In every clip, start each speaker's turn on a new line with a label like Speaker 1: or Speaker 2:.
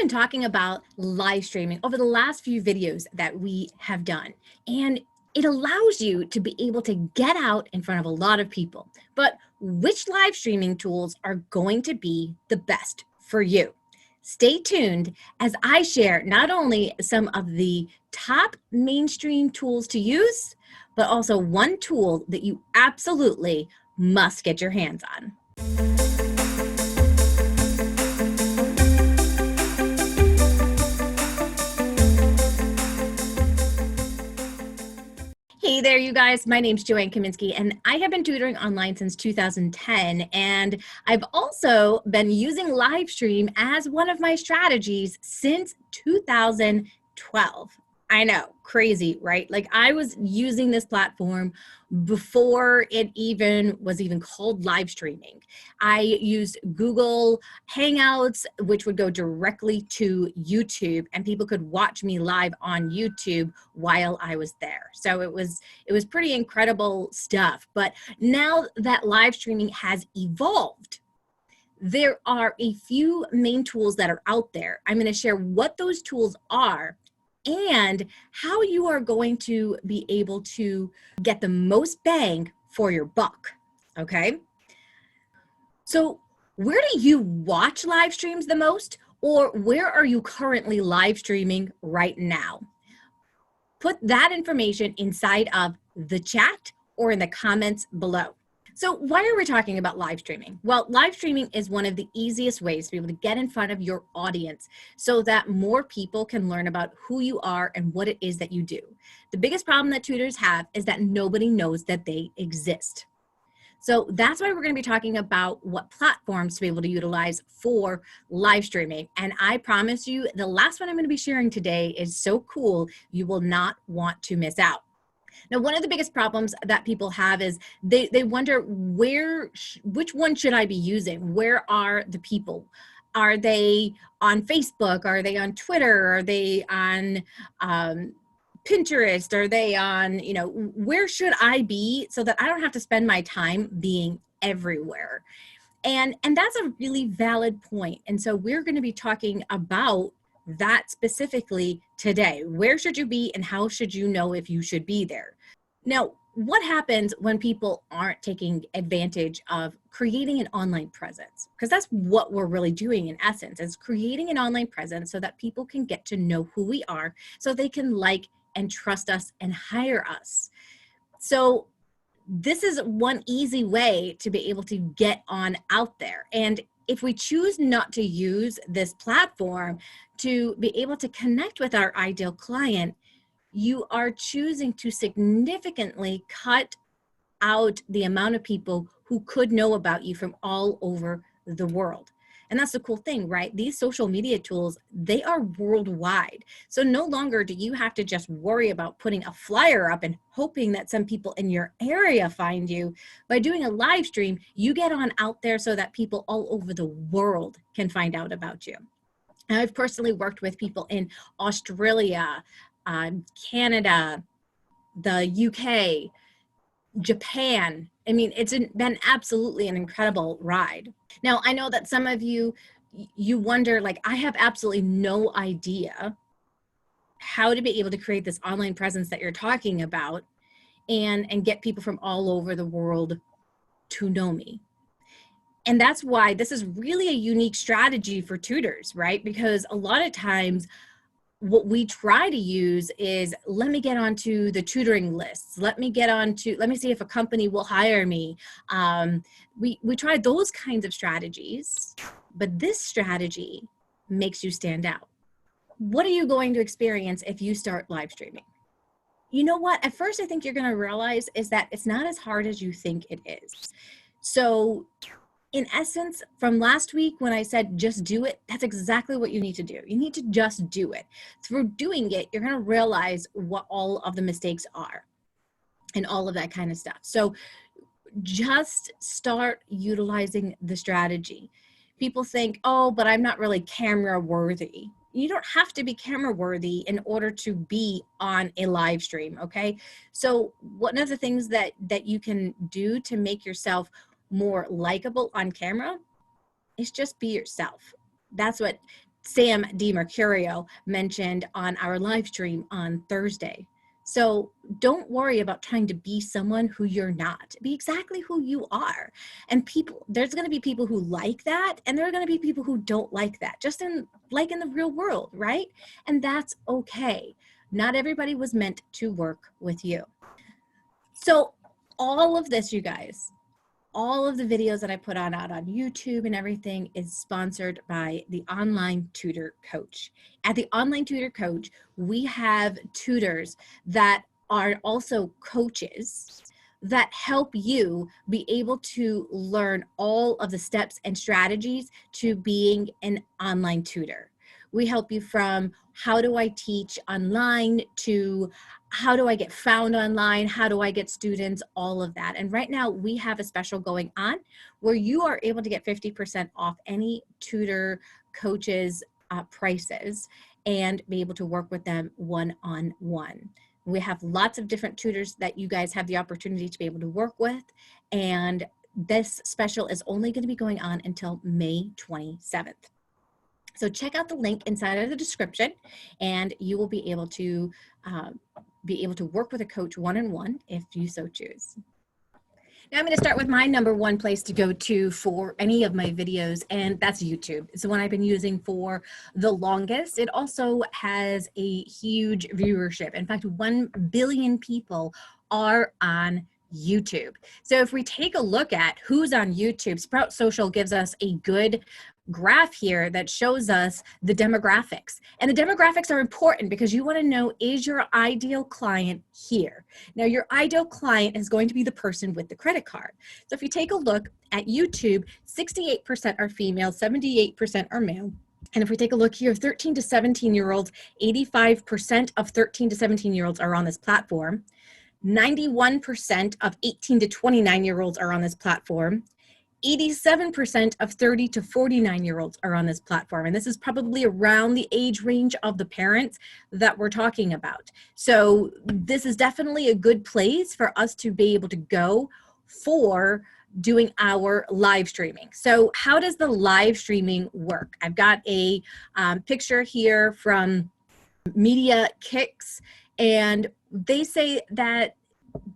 Speaker 1: been talking about live streaming over the last few videos that we have done, and it allows you to be able to get out in front of a lot of people. But which live streaming tools are going to be the best for you? Stay tuned as I share not only some of the top mainstream tools to use, but also one tool that you absolutely must get your hands on. Hey there, you guys. My name's Joanne Kaminski, and I have been tutoring online since 2010, and I've also been using Livestream as one of my strategies since 2012. I know, crazy, right? Like I was using this platform before it was even called live streaming. I used Google Hangouts, which would go directly to YouTube, and people could watch me live on YouTube while I was there. So it was pretty incredible stuff. But now that live streaming has evolved, there are a few main tools that are out there. I'm going to share what those tools are and how you are going to be able to get the most bang for your buck, okay? So where do you watch live streams the most, or where are you currently live streaming right now? Put that information inside of the chat or in the comments below. So why are we talking about live streaming? Well, live streaming is one of the easiest ways to be able to get in front of your audience so that more people can learn about who you are and what it is that you do. The biggest problem that tutors have is that nobody knows that they exist. So that's why we're going to be talking about what platforms to be able to utilize for live streaming. And I promise you, the last one I'm going to be sharing today is so cool, you will not want to miss out. Now, one of the biggest problems that people have is they wonder which one should I be using? Where are the people? Are they on Facebook? Are they on Twitter? Are they on Pinterest? Are they on, where should I be so that I don't have to spend my time being everywhere? And that's a really valid point. And so we're going to be talking about that specifically today. Where should you be and how should you know if you should be there? Now, what happens when people aren't taking advantage of creating an online presence? Because that's what we're really doing in essence, is creating an online presence so that people can get to know who we are, so they can like and trust us and hire us. So this is one easy way to be able to get on out there. And if we choose not to use this platform to be able to connect with our ideal client, you are choosing to significantly cut out the amount of people who could know about you from all over the world. And that's the cool thing, right? These social media tools, they are worldwide. So no longer do you have to just worry about putting a flyer up and hoping that some people in your area find you. By doing a live stream, you get on out there so that people all over the world can find out about you. And I've personally worked with people in Australia, Canada, the UK, Japan. I mean, it's been absolutely an incredible ride. Now, I know that some of you wonder, like, I have absolutely no idea how to be able to create this online presence that you're talking about and get people from all over the world to know me. And that's why this is really a unique strategy for tutors, right? Because a lot of times what we try to use is, let me get onto the tutoring lists. Let me see if a company will hire me. We try those kinds of strategies, but this strategy makes you stand out. What are you going to experience if you start live streaming? You know what? At first, I think you're going to realize is that it's not as hard as you think it is. So in essence, from last week when I said just do it, that's exactly what you need to do. You need to just do it. Through doing it, you're going to realize what all of the mistakes are and all of that kind of stuff. So just start utilizing the strategy. People think, oh, but I'm not really camera worthy. You don't have to be camera worthy in order to be on a live stream, okay? So one of the things that you can do to make yourself more likable on camera is just be yourself. That's what Sam DiMercurio mentioned on our live stream on Thursday. So don't worry about trying to be someone who you're not. Be exactly who you are. And people, there's going to be people who like that, and there are going to be people who don't like that, just like in the real world, right? And that's okay. Not everybody was meant to work with you. So all of this, you guys, all of the videos that I put out on YouTube and everything is sponsored by the Online Tutor Coach. At the Online Tutor Coach, we have tutors that are also coaches that help you be able to learn all of the steps and strategies to being an online tutor. We help you from how do I teach online to how do I get found online, how do I get students, all of that. And right now we have a special going on where you are able to get 50% off any tutor coaches prices and be able to work with them one-on-one. We have lots of different tutors that you guys have the opportunity to be able to work with, and this special is only going to be going on until May 27th. So check out the link inside of the description, and you will be able to work with a coach one-on-one if you so choose. Now I'm going to start with my number one place to go to for any of my videos, and that's YouTube. It's the one I've been using for the longest. It also has a huge viewership. In fact, 1 billion people are on YouTube. So if we take a look at who's on YouTube, Sprout Social gives us a good graph here that shows us the demographics. And the demographics are important because you want to know, is your ideal client here? Now, your ideal client is going to be the person with the credit card. So if you take a look at YouTube, 68% are female, 78% are male. And if we take a look here, 13 to 17-year-olds, 85% of 13 to 17-year-olds are on this platform. 91% of 18 to 29-year-olds are on this platform. 87% of 30 to 49-year-olds are on this platform. And this is probably around the age range of the parents that we're talking about. So this is definitely a good place for us to be able to go for doing our live streaming. So how does the live streaming work? I've got a picture here from Media Kicks, and they say that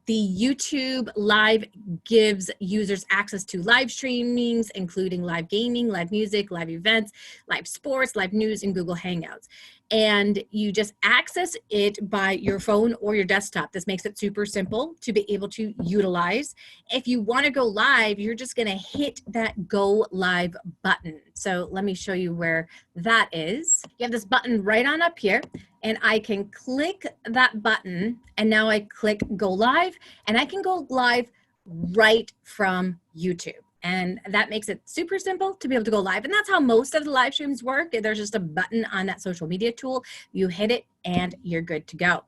Speaker 1: the YouTube Live gives users access to live streamings, including live gaming, live music, live events, live sports, live news, and Google Hangouts. And you just access it by your phone or your desktop. This makes it super simple to be able to utilize. If you want to go live, you're just going to hit that go live button. So let me show you where that is. You have this button right on up here, and I can click that button, and now I click go live, and I can go live right from YouTube. And that makes it super simple to be able to go live. And that's how most of the live streams work. There's just a button on that social media tool. You hit it and you're good to go.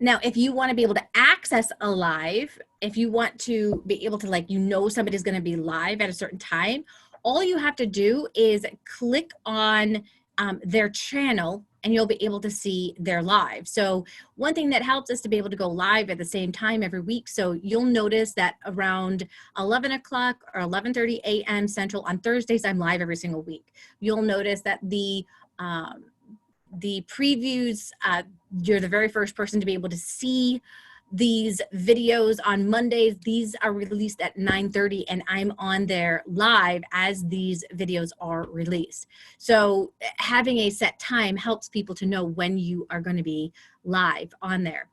Speaker 1: Now, if you want to be able to access a live, if you want to be able to somebody's going to be live at a certain time, all you have to do is click on their channel and you'll be able to see their live. So one thing that helps is to be able to go live at the same time every week. So you'll notice that around 11 o'clock or 11:30 a.m. Central on Thursdays, I'm live every single week. You'll notice that the previews, you're the very first person to be able to see these videos on Mondays. These are released at 9:30, and I'm on there live as these videos are released. So having a set time helps people to know when you are going to be live on there.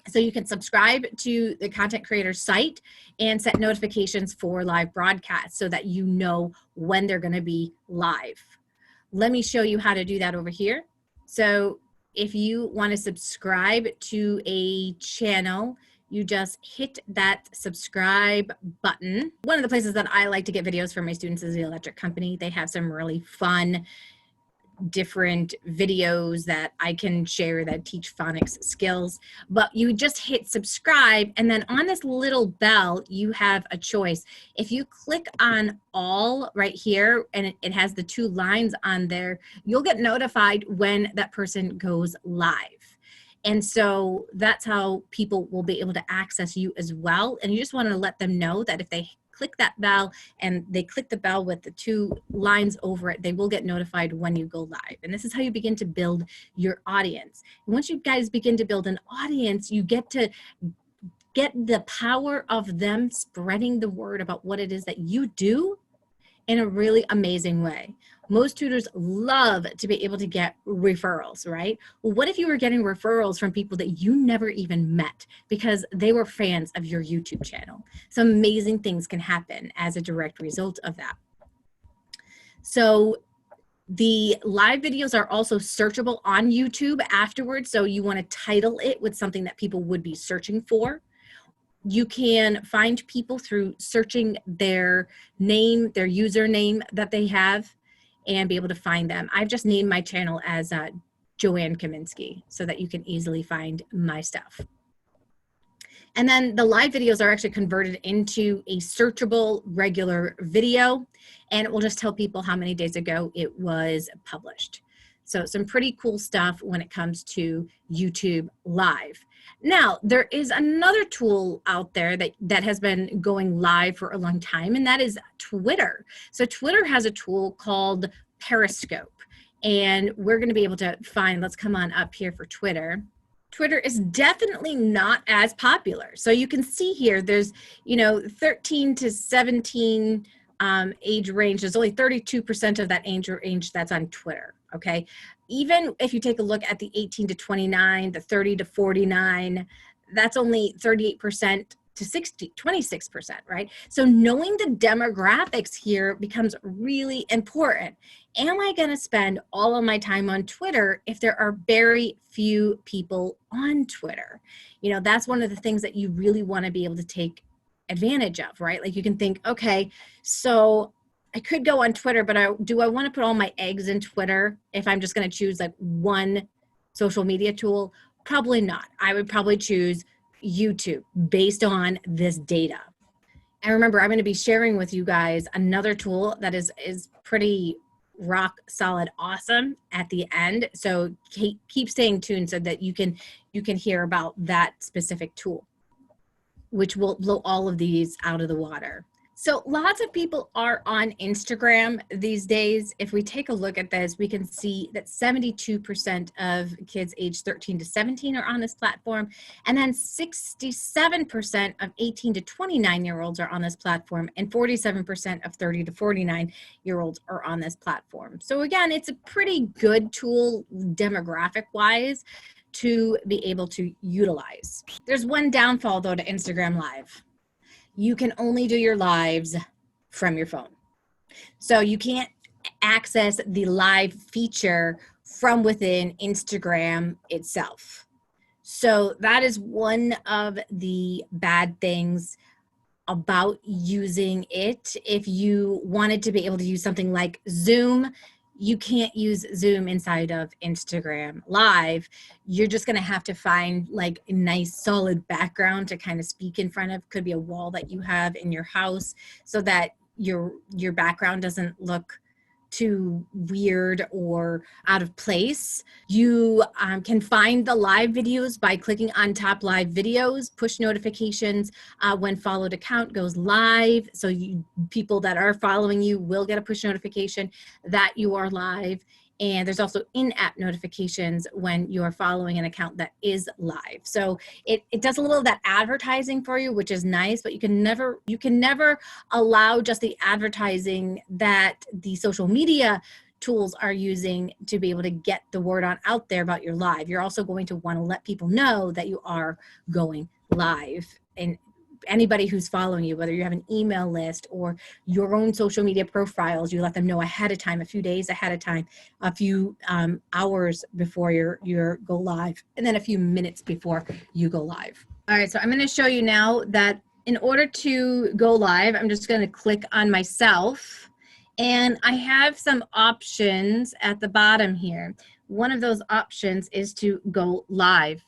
Speaker 1: So you can subscribe to the content creator site and set notifications for live broadcasts so that you know when they're going to be live. Let me show you how to do that over here. So if you want to subscribe to a channel, you just hit that subscribe button. One of the places that I like to get videos for my students is the Electric Company. They have some really fun, different videos that I can share that teach phonics skills. But you just hit subscribe, and then on this little bell, you have a choice. If you click on all right here, and it has the two lines on there, you'll get notified when that person goes live. And so that's how people will be able to access you as well. And you just want to let them know that if they click that bell and they click the bell with the 2 lines over it, they will get notified when you go live. And this is how you begin to build your audience. And once you guys begin to build an audience, you get to get the power of them spreading the word about what it is that you do in a really amazing way. Most tutors love to be able to get referrals, right? Well, what if you were getting referrals from people that you never even met because they were fans of your YouTube channel? Some amazing things can happen as a direct result of that. So the live videos are also searchable on YouTube afterwards. So you want to title it with something that people would be searching for. You can find people through searching their name, their username that they have, and be able to find them. I've just named my channel as Joanne Kaminski so that you can easily find my stuff. And then the live videos are actually converted into a searchable regular video, and it will just tell people how many days ago it was published. So some pretty cool stuff when it comes to YouTube Live. Now, there is another tool out there that has been going live for a long time, and that is Twitter. So Twitter has a tool called Periscope, and we're going to be able to find, let's come on up here for Twitter. Twitter is definitely not as popular. So you can see here, there's, 13 to 17 age range. There's only 32% of that age range that's on Twitter. Okay. Even if you take a look at the 18 to 29, the 30 to 49, that's only 38% to 26%, right? So knowing the demographics here becomes really important. Am I going to spend all of my time on Twitter if there are very few people on Twitter? That's one of the things that you really want to be able to take advantage of, right? Like you can think, okay, so I could go on Twitter, but do I want to put all my eggs in Twitter if I'm just going to choose like one social media tool? Probably not. I would probably choose YouTube based on this data. And remember, I'm going to be sharing with you guys another tool that is pretty rock solid awesome at the end. So keep staying tuned so that you can hear about that specific tool, which will blow all of these out of the water. So lots of people are on Instagram these days. If we take a look at this, we can see that 72% of kids aged 13 to 17 are on this platform. And then 67% of 18 to 29-year-olds are on this platform, and 47% of 30 to 49-year-olds are on this platform. So again, it's a pretty good tool demographic-wise to be able to utilize. There's one downfall though to Instagram Live. You can only do your lives from your phone. So you can't access the live feature from within Instagram itself. So that is one of the bad things about using it. If you wanted to be able to use something like Zoom, you can't use Zoom inside of Instagram Live. You're just going to have to find like a nice solid background to kind of speak in front of. Could be a wall that you have in your house so that your background doesn't look too weird or out of place. You can find the live videos by clicking on top live videos. Push notifications when followed account goes live. So people that are following you will get a push notification that you are live. And there's also in-app notifications when you're following an account that is live. So it does a little of that advertising for you, which is nice, but you can never allow just the advertising that the social media tools are using to be able to get the word out there about your live. You're also going to want to let people know that you are going live. And anybody who's following you, whether you have an email list or your own social media profiles, you let them know ahead of time, a few days ahead of time, a few hours before your go live, and then a few minutes before you go live. All right, so I'm going to show you now that in order to go live, I'm just going to click on myself, and I have some options at the bottom here. One of those options is to go live.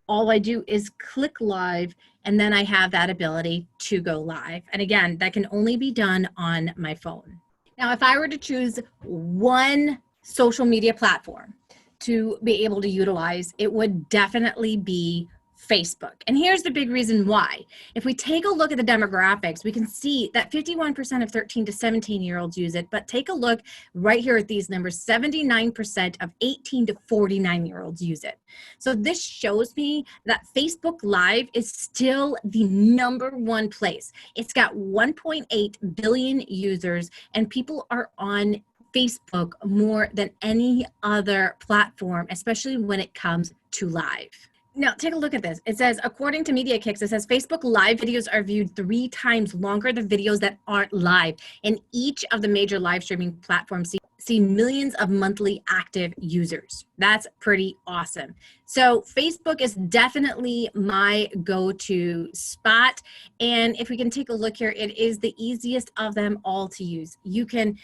Speaker 1: All I do is click live, and then I have that ability to go live. And again, that can only be done on my phone. Now, if I were to choose one social media platform to be able to utilize, it would definitely be Facebook. And here's the big reason why. If we take a look at the demographics, we can see that 51% of 13 to 17-year-olds use it, but take a look right here at these numbers, 79% of 18 to 49-year-olds use it. So this shows me that Facebook Live is still the #1 place. It's got 1.8 billion users, and people are on Facebook more than any other platform, especially when it comes to live. Now, take a look at this. It says, according to Media Kicks, it says Facebook Live videos are viewed 3 times longer than videos that aren't live. And each of the major live streaming platforms see millions of monthly active users. That's pretty awesome. So Facebook is definitely my go-to spot. And if we can take a look here, it is the easiest of them all to use. You can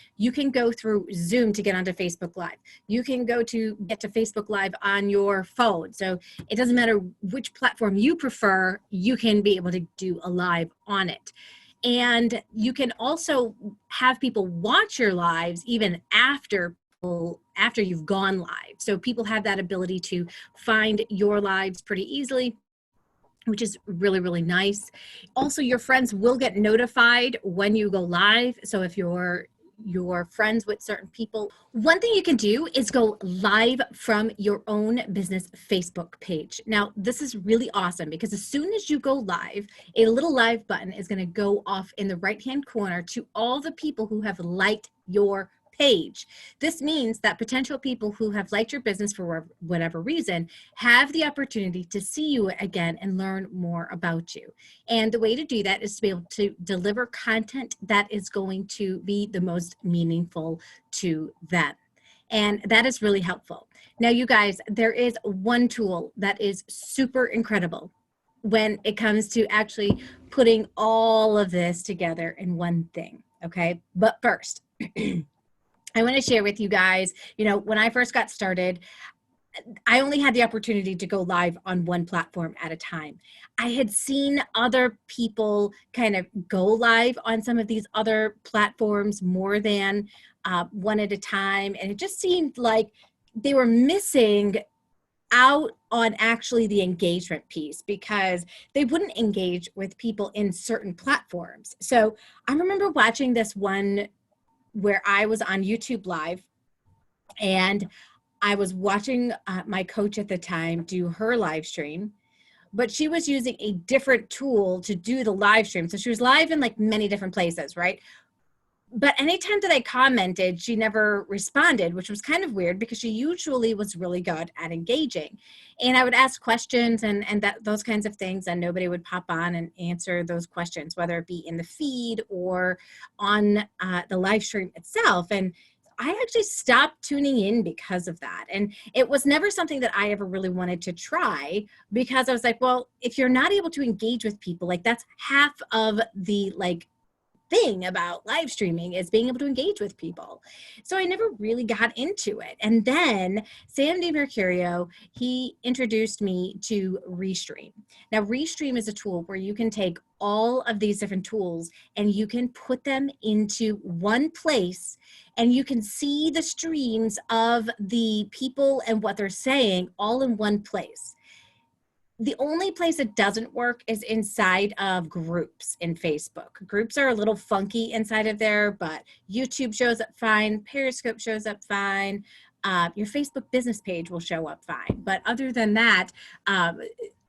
Speaker 1: go through Zoom to get onto Facebook Live. You can get to Facebook Live on your phone. So it doesn't matter which platform you prefer, you can be able to do a live on it. And you can also have people watch your lives even after you've gone live. So people have that ability to find your lives pretty easily, which is really, really nice. Also, your friends will get notified when you go live. So if you're friends with certain people, one thing you can do is go live from your own business Facebook page. Now, this is really awesome because as soon as you go live, a little live button is going to go off in the right-hand corner to all the people who have liked your page. This means that potential people who have liked your business for whatever reason have the opportunity to see you again and learn more about you. And the way to do that is to be able to deliver content that is going to be the most meaningful to them. And that is really helpful. Now, you guys, there is one tool that is super incredible when it comes to actually putting all of this together in one thing, okay? But first, I want to share with you guys, when I first got started, I only had the opportunity to go live on one platform at a time. I had seen other people kind of go live on some of these other platforms more than one at a time. And it just seemed like they were missing out on actually the engagement piece because they wouldn't engage with people in certain platforms. So I remember watching this one where I was on YouTube Live and I was watching my coach at the time do her live stream, but she was using a different tool to do the live stream. So she was live in like many different places, right? But anytime that I commented, she never responded, which was kind of weird because she usually was really good at engaging. And I would ask questions and those kinds of things, and nobody would pop on and answer those questions, whether it be in the feed or on the live stream itself. And I actually stopped tuning in because of that. And it was never something that I ever really wanted to try because I was like, well, if you're not able to engage with people, like that's half of the thing about live streaming is being able to engage with people. So I never really got into it. And then Sam DiMercurio, he introduced me to Restream. Now, Restream is a tool where you can take all of these different tools and you can put them into one place and you can see the streams of the people and what they're saying all in one place. The only place it doesn't work is inside of groups in Facebook. Groups are a little funky inside of there, but YouTube shows up fine. Periscope shows up fine. Your Facebook business page will show up fine. But other than that,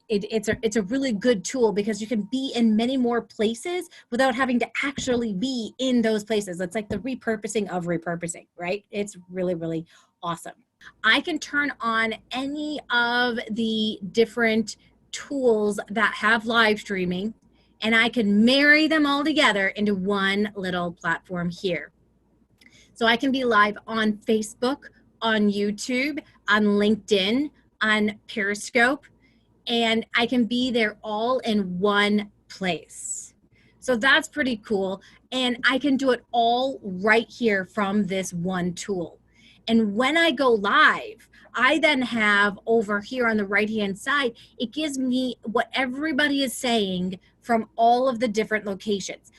Speaker 1: it's a really good tool because you can be in many more places without having to actually be in those places. It's like the repurposing of repurposing, right? It's really, really awesome. I can turn on any of the different tools that have live streaming and I can marry them all together into one little platform here. So I can be live on Facebook, on YouTube, on LinkedIn, on Periscope, and I can be there all in one place. So that's pretty cool. And I can do it all right here from this one tool. And when I go live, I then have over here on the right-hand side, it gives me what everybody is saying from all of the different locations.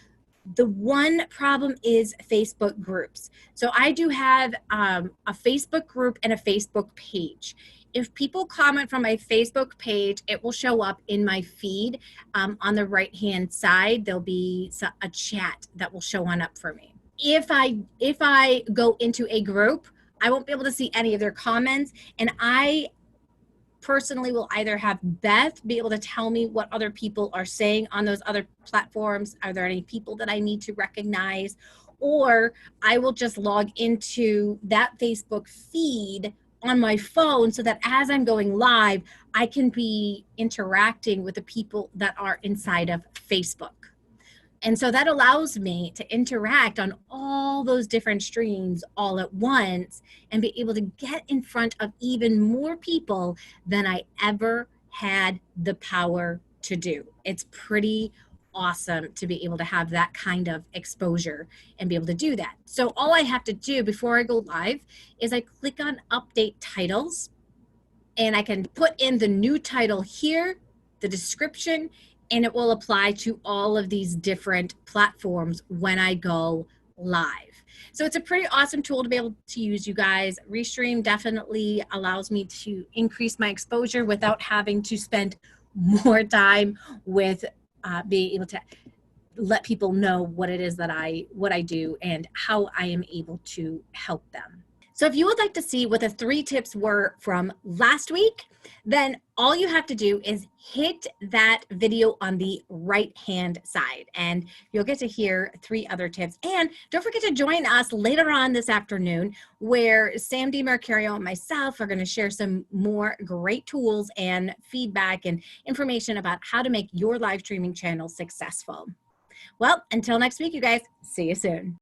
Speaker 1: The one problem is Facebook groups. So I do have a Facebook group and a Facebook page. If people comment from my Facebook page, it will show up in my feed. On the right-hand side, there'll be a chat that will show on up for me. If I go into a group, I won't be able to see any of their comments, and I personally will either have Beth be able to tell me what other people are saying on those other platforms. Are there any people that I need to recognize? Or I will just log into that Facebook feed on my phone so that as I'm going live, I can be interacting with the people that are inside of Facebook. And so that allows me to interact on all those different streams all at once and be able to get in front of even more people than I ever had the power to do. It's pretty awesome to be able to have that kind of exposure and be able to do that. So all I have to do before I go live is I click on update titles, and I can put in the new title here, the description, and it will apply to all of these different platforms when I go live. So it's a pretty awesome tool to be able to use, you guys. Restream definitely allows me to increase my exposure without having to spend more time with being able to let people know what it is that what I do and how I am able to help them. So if you would like to see what the 3 tips were from last week, then all you have to do is hit that video on the right-hand side, and you'll get to hear 3 other tips. And don't forget to join us later on this afternoon, where Sam DiMercurio and myself are going to share some more great tools and feedback and information about how to make your live streaming channel successful. Well, until next week, you guys, see you soon.